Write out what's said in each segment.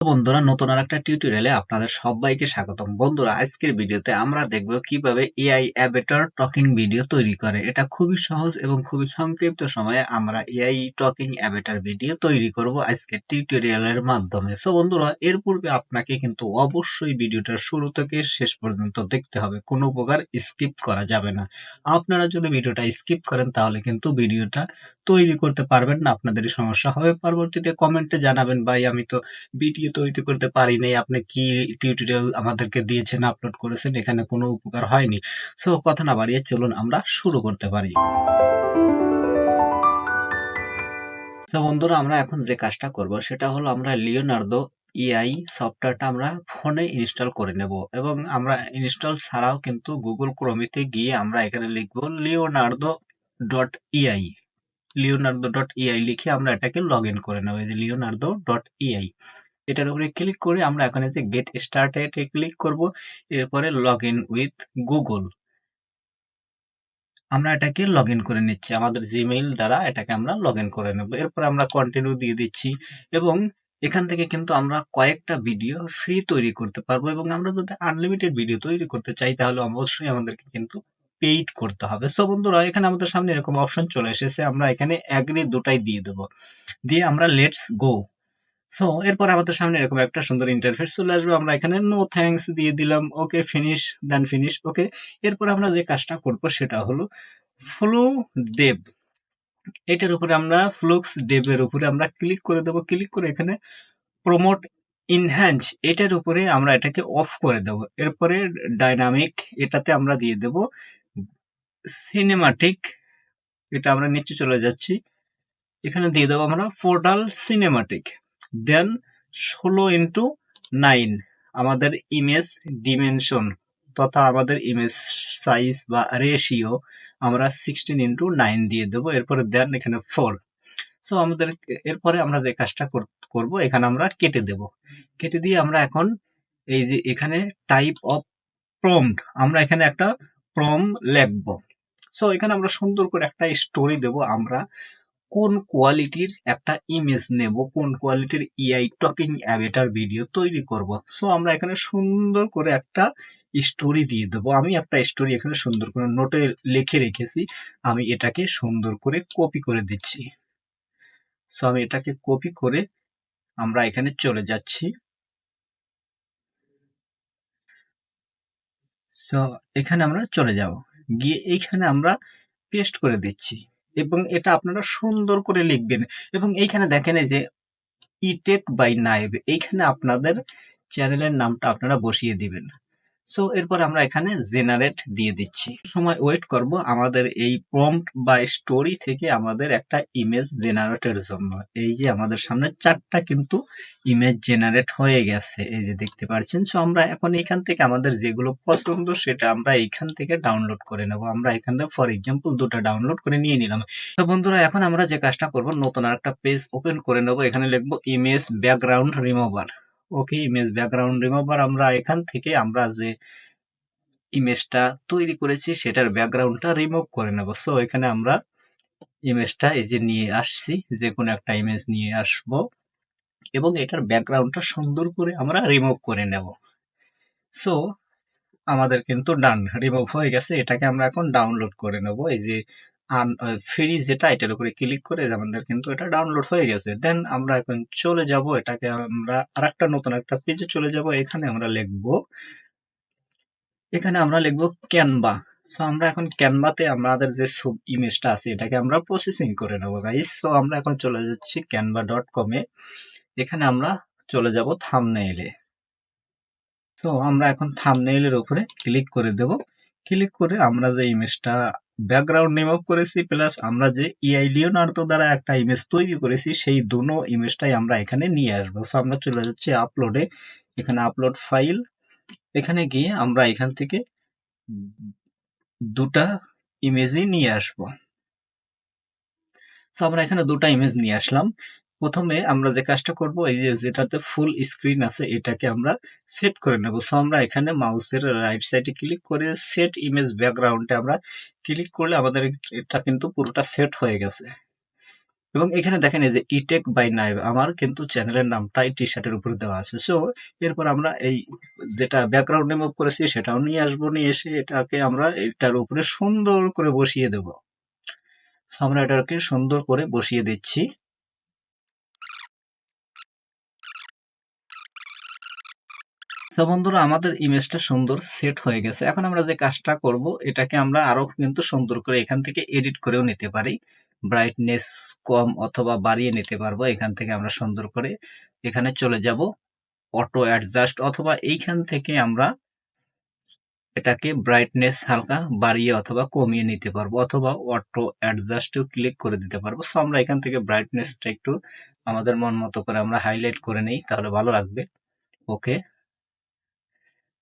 বন্ধুরা, নতুন আরেকটা টিউটোরিয়ালে আপনাদের সবাইকে স্বাগতম। বন্ধুরা, আজকের ভিডিওতে আমরা দেখব কিভাবে এআই অ্যাভাটার টকিং ভিডিও তৈরি করে। এটা খুবই সহজ এবং খুবই সংক্ষিপ্ত সময়ে আমরা এআই টকিং অ্যাভাটার ভিডিও তৈরি করব আজকের টিউটোরিয়ালের মাধ্যমে। সো বন্ধুরা, এর পূর্বে আপনাকে কিন্তু অবশ্যই ভিডিওটা শুরু থেকে শেষ পর্যন্ত দেখতে হবে, কোনো প্রকার স্কিপ করা যাবে না। আপনারা যদি ভিডিওটা স্কিপ করেন তাহলে কিন্তু ভিডিওটা তৈরি করতে পারবেন না, আপনাদেরই সমস্যা হবে। পরবর্তীতে কমেন্টে জানাবেন, ভাই আমি তো ভিডিও তৈরি করতে পারি নাই, আপনি কি টিউটোরিয়াল আমাদেরকে দিয়েছেন, আপলোড করেছেন, এখানে কোনো উপকার হয়নি। সো কথা না বাড়িয়ে চলুন আমরা শুরু করতে পারি। তো বন্ধুরা, আমরা এখন যে কাজটা করব সেটা হলো আমরা লিওনার্দো এআই সফটওয়্যারটা আমরা ফোনে ইনস্টল করে নেব, এবং আমরা ইনস্টল ছাড়াও কিন্তু গুগল ক্রোমিতে গিয়ে আমরা এখানে লিখব লিওনার্দো ডট ইআই। লিওনার্দো ডট ইআই লিখে আমরা এটাকে লগ ইন করে নেব। এই যে লিওনার্দো ডট ইআই, এটার উপরে ক্লিক করে আমরা এখানে যে গেট স্টার্টেড এ ক্লিক করব। এরপরে লগ ইন উইথ গুগল, আমরা এটাকে লগ ইন করে নিচ্ছি আমাদের জিমেইল দ্বারা, এটাকে আমরা লগ ইন করে নেব। এরপর আমরা কন্টিনিউ দিয়ে দিচ্ছি, এবং এখান থেকে কিন্তু আমরা কয়েকটা ভিডিও ফ্রি তৈরি করতে পারবো, এবং আমরা যদি আনলিমিটেড ভিডিও তৈরি করতে চাই তাহলে অবশ্যই আমাদেরকে কিন্তু পেইড করতে হবে। সো বন্ধুরা, এখানে আমাদের সামনে এরকম অপশন চলে এসেছে, আমরা এখানে অ্যাগ্রি দুটাই দিয়ে দেবো, দিয়ে আমরা লেটস গো। সো এরপর আমাদের সামনে এরকম একটা সুন্দর ইন্টারফেস চলে আসবে, আমরা এখানে নো থ্যাঙ্কস দিয়ে দিলাম, ওকে ফিনিশ, দেন ফিনিশ, ওকে। এরপর আমরা যে কাজটা করব সেটা হলো ফ্লো ডেভ, এটার উপরে আমরা ফ্লুক্স ডেভের উপরে আমরা ক্লিক করে দেবো। ক্লিক করে এখানে প্রমোট ইনহ্যান্স, এটার উপরে আমরা এটাকে অফ করে দেবো। এরপরে ডাইনামিক, এটাতে আমরা দিয়ে দেব সিনেমাটিক, এটা আমরা নিচে চলে যাচ্ছি, এখানে দিয়ে দেবো আমরা পোর্টাল সিনেমাটিক। দেন 16:9 আমাদের ইমেজ ডিমেনশন তথা আমাদের ইমেজ সাইজ বা রেশিও আমরা 16:9 দিয়ে দেবো। এরপরে দেন এখানে 4। সো আমাদের এরপরে আমরা যে কাজটা করব, এখানে আমরা কেটে দেব। কেটে দিয়ে আমরা এখন এই যে এখানে টাইপ অফ প্রম্পট, আমরা এখানে একটা প্রম্পট লিখবো। সো এখানে আমরা সুন্দর করে একটা স্টোরি দেব, আমরা কোন কোয়ালিটির একটা ইমেজ নেব, কোন কোয়ালিটির এআই টকিং অ্যাভাটার ভিডিও তৈরি করব। সো আমরা এখানে সুন্দর করে একটা স্টোরি দিয়ে দেবো। আমি একটা স্টোরি এখানে সুন্দর করে নোটে লিখে রেখেছি, আমি এটাকে সুন্দর করে কপি করে দিচ্ছি। সো আমি এটাকে কপি করে আমরা এখানে চলে যাচ্ছি। সো এখানে আমরা চলে যাব, গিয়ে এইখানে আমরা পেস্ট করে দিচ্ছি, এবং এটা আপনারা সুন্দর করে লিখবেন। এবং এইখানে দেখেন এই যে ইটেক বাই নাইব, এইখানে আপনাদের চ্যানেলের নামটা আপনারা বসিয়ে দিবেন। সো এরপর আমরা এখানে জেনারেট দিয়ে দিচ্ছি, সময় ওয়েট করব আমাদের এই প্রম্পট বা স্টোরি থেকে আমাদের একটা ইমেজ জেনারেটের জন্য। এই যে আমাদের সামনে 4টা কিন্তু ইমেজ জেনারেট হয়ে গেছে, এই যে দেখতে পাচ্ছেন। সো আমরা এখন এখান থেকে আমাদের যেগুলো পছন্দ সেটা আমরা এখান থেকে ডাউনলোড করে নেব। আমরা এখানে ফর এক্সাম্পল 2টা ডাউনলোড করে নিয়ে নিলাম। তো বন্ধুরা, এখন আমরা যে কাজটা করব, নতুন আরেকটা পেজ ওপেন করে নেব, এখানে লিখব ইমেজ ব্যাকগ্রাউন্ড রিমুভার। ওকে, ইমেজ ব্যাকগ্রাউন্ড রিমুভার, আমরা এখান থেকে আমরা যে ইমেজটা তৈরি করেছি সেটার ব্যাকগ্রাউন্ডটা রিমুভ করে নেব। সো এখানে আমরা ইমেজটা এই যে নিয়ে আসছি, যে কোনো একটা ইমেজ নিয়ে আসব, এবং এটার ব্যাকগ্রাউন্ডটা সুন্দর করে আমরা রিমুভ করে নেব। সো আমাদের কিন্তু ডান, রিমুভ হয়ে গেছে। এটাকে আমরা এখন ডাউনলোড করে নেব, এই যে ফ্রি যেটা, এটার উপরে ক্লিক করে আমাদের কিন্তু এটা ডাউনলোড হয়ে গেছে। দেন আমরা এখন চলে যাব, এটাকে আমরা আরেকটা নতুন একটা পেজে চলে যাব, এখানে আমরা লিখবো, এখানে আমরা লিখবো ক্যানভা। সো আমরা এখন ক্যানভাতে আমাদের যে সব ইমেজটা আছে এটাকে আমরা প্রসেসিং করে নেবো গাইস। সো আমরা এখন চলে যাচ্ছি canva.com এ, এখানে আমরা চলে যাব থাম্বনেইলে। সো আমরা এখন থাম্বনেইলের উপরে ক্লিক করে দেব। ক্লিক করে আমরা যে ইমেজটা ব্যাকগ্রাউন্ড রিমুভ করেছি, প্লাস আমরা যে এআই লিওনার্দো দ্বারা একটা ইমেজ তৈরি করেছি, সেই দুটো ইমেজটাই আমরা এখানে নিয়ে আসবো। সো আমরা চলে যাচ্ছি আপলোডে, এখানে আপলোড ফাইল, এখানে গিয়ে আমরা এখান থেকে দুটা ইমেজই নিয়ে আসবো। সো আমরা এখানে দুটা ইমেজ নিয়ে আসলাম। প্রথমে আমরা যে কাজটা করব, এই যে যেটাতে ফুল স্ক্রিন আছে এটাকে আমরা সেট করে নেব। সো আমরা এখানে মাউসের রাইট সাইডে ক্লিক করে সেট ইমেজ ব্যাকগ্রাউন্ডে আমরা ক্লিক করলে আমাদের এটা কিন্তু পুরোটা সেট হয়ে গেছে। এবং এখানে দেখেন এই যে ইটেক বাই নাইব আমার কিন্তু চ্যানেলের নামটাই টি শার্টের উপরে দেওয়া আছে। সো এরপর আমরা এই যেটা ব্যাকগ্রাউন্ড রিমুভ করেছি সেটাও নিয়ে আসবো, নিয়ে এসে এটাকে আমরা এটার উপরে সুন্দর করে বসিয়ে দেব। সো আমরা এটাকে সুন্দর করে বসিয়ে দিচ্ছি। তো বন্ধুরা আমাদের ইমেজটা সুন্দর সেট হয়ে গেছে। এখন আমরা যে কাজটা করব এটাকে আমরা আরো কিন্তু সুন্দর করে এখান থেকে এডিট করেও নিতে পারি। ব্রাইটনেস কম অথবা বাড়িয়ে নিতে পারবো। এখান থেকে আমরা সুন্দর করে এখানে চলে যাব অটো অ্যাডজাস্ট, অথবা এইখান থেকে আমরা এটাকে ব্রাইটনেস হালকা বাড়িয়ে অথবা কমিয়ে নিতে পারবো, অথবা অটো অ্যাডজাস্টেও ক্লিক করে দিতে পারবো। সো আমরা এখান থেকে ব্রাইটনেসটা একটু আমাদের মন মতো করে আমরা হাইলাইট করে নেই, তাহলে ভালো লাগবে। ওকে,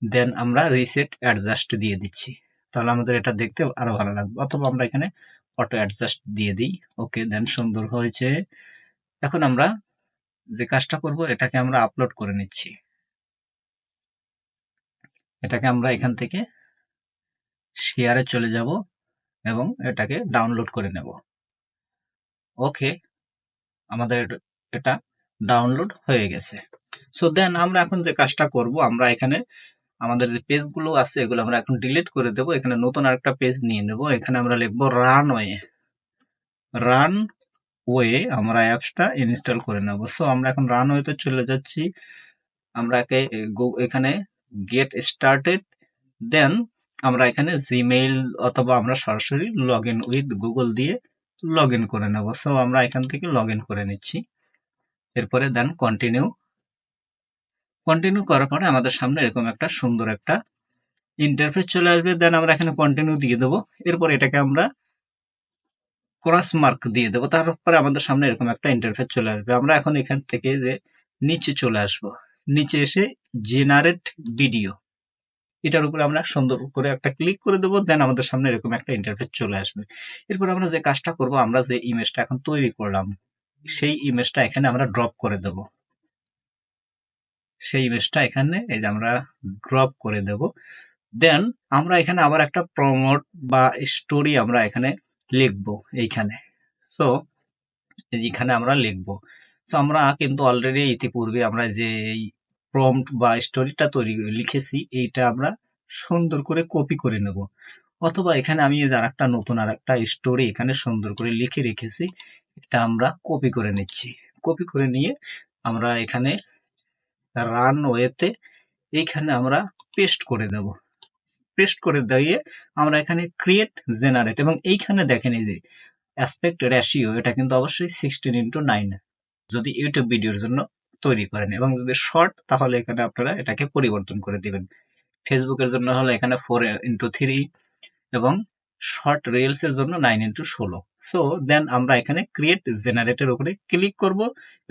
দেন আমরা রিসেট অ্যাডজাস্ট দিয়ে দিচ্ছি, তাহলে আমাদের এটা দেখতে আরো ভালো লাগবে। অথবা আমরা এখানে অটো অ্যাডজাস্ট দিয়ে দিই। ওকে, দেন সুন্দর হয়েছে। এখন আমরা যে কাজটা করব এটাকে আমরা আপলোড করে নিচ্ছি। এটাকে আমরা এখান থেকে শেয়ারে চলে যাব এবং এটাকে ডাউনলোড করে নেব। ওকে, আমাদের এটা ডাউনলোড হয়ে গেছে। সো দেন আমরা এখন যে কাজটা করব, আমরা এখানে আমাদের যে পেজগুলো আছে এগুলো আমরা এখন ডিলিট করে দেব। এখানে নতুন আরেকটা পেজ নিয়ে নেব। এখানে আমরা লিখব রানওয়ে আমরা অ্যাপসটা ইনস্টল করে নেব। সো আমরা এখন রানওয়েতে চলে যাচ্ছি। আমরা এখানে গেট স্টার্টেড, দেন আমরা এখানে জিমেইল অথবা আমরা সরাসরি লগ ইন উইথ গুগল দিয়ে লগ ইন করে নেব। সো আমরা এখান থেকে লগ ইন করে নিচ্ছি। এরপরে দেন কন্টিনিউ করার পরে আমাদের সামনে এরকম একটা সুন্দর একটা ইন্টারফেস চলে আসবে। দেন আমরা এখানে কন্টিনিউ দিয়ে দেবো। এরপর এটাকে আমরা ক্রস মার্ক দিয়ে দেবো। তারপরে আমাদের সামনে এরকম একটা ইন্টারফেস চলে আসবে। আমরা এখন এখান থেকে যে নিচে চলে আসব, নিচে এসে জেনারেট ভিডিও, এটার উপরে আমরা সুন্দর করে একটা ক্লিক করে দেবো। দেন আমাদের সামনে এরকম একটা ইন্টারফেস চলে আসবে। এরপর আমরা যে কাজটা করব, আমরা যে ইমেজটা এখন তৈরি করলাম সেই ইমেজটা এখানে আমরা ড্রপ করে দেব। সেই ইমেজটা এখানে এই যে আমরা ড্রপ করে দেব। দেন আমরা এখানে আবার একটা প্রমোট বা স্টোরি আমরা এখানে লিখবো এইখানে। সো এখানে আমরা লিখবো। সো আমরা কিন্তু অলরেডি ইতিপূর্বে আমরা যে এই প্রম্পট বা স্টোরিটা লিখেছি এইটা আমরা সুন্দর করে কপি করে নেব। অথবা এখানে আমি আরেকটা নতুন আরেকটা স্টোরি এখানে সুন্দর করে লিখে রেখেছি, এটা আমরা কপি করে নিচ্ছি। কপি করে নিয়ে আমরা এখানে রানওয়েতে এইখানে আমরা পেস্ট করে দেব। পেস্ট করে দিয়ে আমরা এখানে ক্রিয়েট জেনারেট, এবং এইখানে দেখেন এই যে অ্যাসপেক্ট রেশিও, এটা কিন্তু অবশ্যই 16:9 যদি ইউটিউব ভিডিওর জন্য তৈরি করেন, এবং যদি শর্ট তাহলে এখানে আপনারা এটাকে পরিবর্তন করে দিবেন। ফেসবুকের জন্য হলে এখানে 4:3 এবং শর্ট রিলস এর জন্য 9:16। সো দেন আমরা এখানে ক্রিয়েট জেনারেটের উপরে ক্লিক করব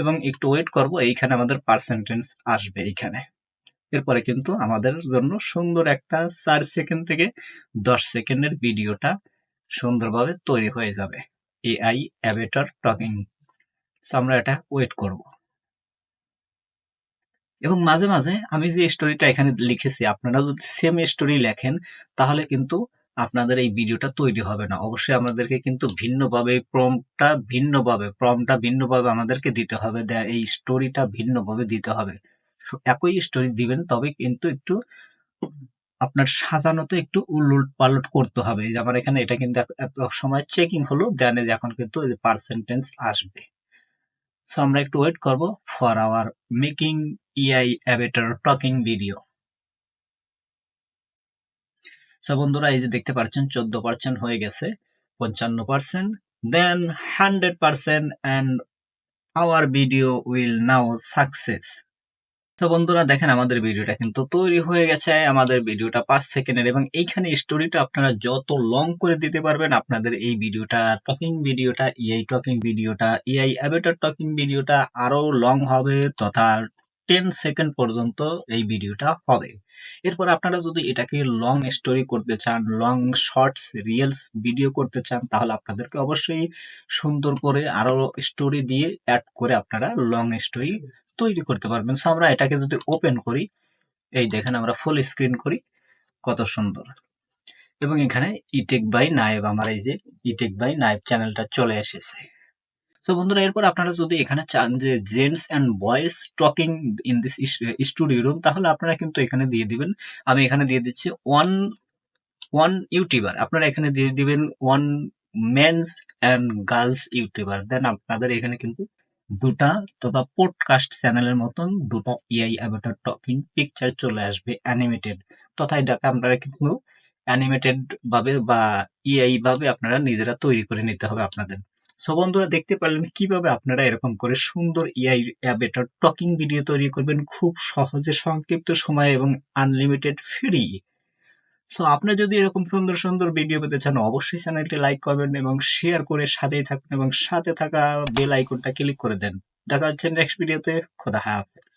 এবং একটু ওয়েট করব, এইখানে আমাদের পার্সেন্টেজ আসবে এইখানে। এরপরে কিন্তু আমাদের জন্য সুন্দর একটা 4 সেকেন্ড থেকে 10 সেকেন্ডের ভিডিওটা সুন্দরভাবে তৈরি হয়ে যাবে। AI Avatar talking. সো আমরা এটা ওয়েট করব। এবং মাঝে মাঝে আমি যে স্টোরিটা এখানে লিখেছি আপনারা যদি সেম স্টোরি লেখেন তাহলে কিন্তু আপনাদের এই ভিডিওটা তৈরি হবে না। অবশ্যই আমাদেরকে কিন্তু ভিন্নভাবে প্রম্পটটা ভিন্নভাবে আমাদেরকে দিতে হবে, এই স্টোরিটা ভিন্নভাবে দিতে হবে। একই স্টোরি দিবেন, তবে কিন্তু একটু আপনার সাজানোতে একটু উলট পালট করতে হবে। এই যে আমার এখানে এটা কিন্তু এত সময় চেকিং হলো, দেন এখন কিন্তু পার্সেন্টেজ আসবে। সো আমরা একটু ওয়েট করব for our making AI Avatar talking video. So বন্ধুরা এই যে দেখতে পাচ্ছেন 14% হয়ে গেছে, 55%, দেন 100%, and our video will now success. তো বন্ধুরা দেখেন আমাদের ভিডিওটা কিন্তু তৈরি হয়ে গেছে। আমাদের ভিডিওটা 5 সেকেন্ডের, এবং এইখানে স্টোরিটা আপনারা যত লং করে দিতে পারবেন আপনাদের এই ভিডিওটা টকিং ভিডিওটা এআই টকিং ভিডিওটা এআই অ্যাভাটার টকিং ভিডিওটা আরো লং হবে, তথা 10 সেকেন্ড পর্যন্ত এই ভিডিওটা হবে। এরপর আপনারা যদি এটাকে লং স্টোরি করতে চান, লং শর্টস রিলস ভিডিও করতে চান, তাহলে আপনাদেরকে অবশ্যই সুন্দর করে আরো স্টোরি দিয়ে অ্যাড করে আপনারা লং স্টোরি তৈরি করতে পারবেন। সো আমরা এটাকে যদি ওপেন করি, এই দেখেন আমরা ফুল স্ক্রিন করি, কত সুন্দর। এবং এখানে ইটেক বাই নায়েব, আমার এই যে ইটেক বাই নায়েব চ্যানেলটা চলে এসেছে। সো বন্ধুরা, এরপর আপনারা যদি এখানে চান যে gents and boys talking in this studio room, তাহলে আপনারা কিন্তু এখানে দিয়ে দিবেন। আমি এখানে দিয়ে দিচ্ছি ওয়ান ইউটিউবার, আপনারা এখানে দিয়ে দিবেন one men's and girls YouTuber. Then আপনাদের এখানে কিন্তু দুটা তথা পডকাস্ট চ্যানেলের মতন দুটা এআই অ্যাভাটার টকিং পিকচার চলে আসবে অ্যানিমেটেড, তথা এটাকে আপনারা কিন্তু অ্যানিমেটেড ভাবে বা এআই ভাবে আপনারা নিজেরা তৈরি করে নিতে হবে আপনাদের। সো বন্ধুরা, দেখতে পারলেন কিভাবে আপনারা এরকম করে সুন্দর এআই অ্যাভাটার টকিং ভিডিও তৈরি করবেন খুব সহজে, সংক্ষিপ্ত সময়ে এবং আনলিমিটেড ফ্রি। সো আপনি যদি এরকম সুন্দর সুন্দর ভিডিও পেতে চান, অবশ্যই চ্যানেলটি লাইক করবেন এবং শেয়ার করে সাথেই থাকবেন এবং সাথে থাকা বেল আইকনটা ক্লিক করে দেন। দেখা হচ্ছে নেক্সট ভিডিওতে। খোদা হাফেজ।